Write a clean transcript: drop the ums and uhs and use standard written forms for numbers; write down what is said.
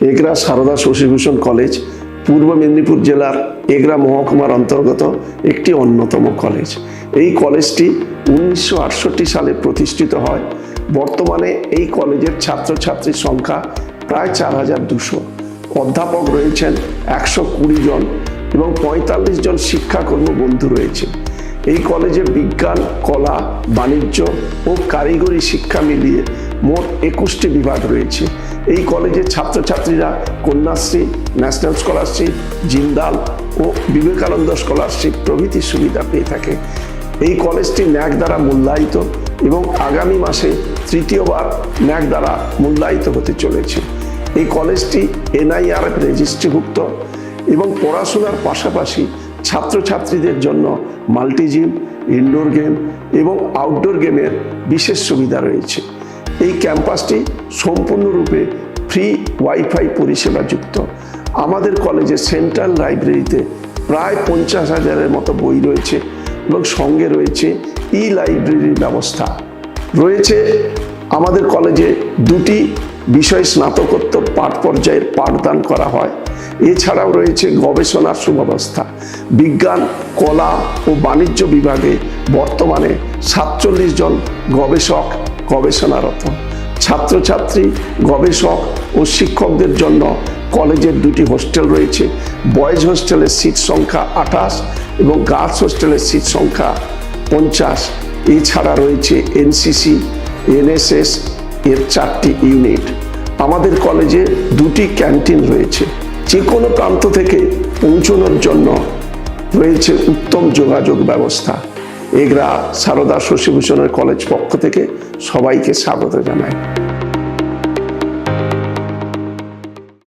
Egra Sarada Shashibhushan college পূর্ব মেদিনীপুর জেলার এগরা মহকুমার অন্তর্গত একটি অন্যতম কলেজ। এই কলেজটি 1968 সালে প্রতিষ্ঠিত হয়। বর্তমানে এই কলেজের ছাত্রছাত্রীর সংখ্যা প্রায় 4200। অধ্যাপক রয়েছেন 120 জন এবং 45 জন শিক্ষাকর্মী বন্ধু রয়েছে। এই কলেজে বিজ্ঞান, কলা, বাণিজ্য ও কারিগরি শিক্ষা মিলিয়ে মোট 21টি বিভাগ রয়েছে। এই কলেজের ছাত্রছাত্রীরা কন্যাশ্রী, ন্যাশনাল স্কলারশিপ, জিন্দাল ও বিবেকানন্দ স্কলারশিপ প্রভৃতি সুবিধা পেয়ে থাকে। এই কলেজটি ন্যাক দ্বারা মূল্যায়িত এবং আগামী মাসে তৃতীয়বার ন্যাক দ্বারা মূল্যায়িত হতে চলেছে। এই কলেজটি NIRF রেজিস্ট্রিভুক্ত এবং পড়াশোনার পাশাপাশি ছাত্রছাত্রীদের জন্য মাল্টিজিম, ইনডোর গেম এবং আউটডোর গেমের বিশেষ সুবিধা রয়েছে। এই ক্যাম্পাসটি সম্পূর্ণরূপে ফ্রি ওয়াইফাই পরিষেবা যুক্ত। আমাদের কলেজের সেন্ট্রাল লাইব্রেরিতে প্রায় 50,000-এর মতো বই রয়েছে এবং সঙ্গে রয়েছে লাইব্রেরির ব্যবস্থা রয়েছে। আমাদের কলেজে 2টি বিষয় স্নাতকোত্তর পাঠ পর্যায়ের পাঠদান করা হয়। এছাড়াও রয়েছে গবেষণার সুব্যবস্থা। বিজ্ঞান, কলা ও বাণিজ্য বিভাগে বর্তমানে 47 জন গবেষক গবেষণারত। ছাত্রছাত্রী, গবেষক ও শিক্ষকদের জন্য কলেজের 2টি হোস্টেল রয়েছে। বয়েজ হোস্টেলের সিট সংখ্যা 28 এবং গার্লস হোস্টেলের সিট সংখ্যা 50। এছাড়া রয়েছে NCC, NSS এর 4টি ইউনিট। আমাদের কলেজে 2টি ক্যান্টিন রয়েছে। যে কোনো প্রান্ত থেকে পৌঁছানোর জন্য রয়েছে উত্তম যোগাযোগ ব্যবস্থা। এগরা সারদা শশীভূষণের কলেজ পক্ষ থেকে সবাইকে স্বাগত জানাই।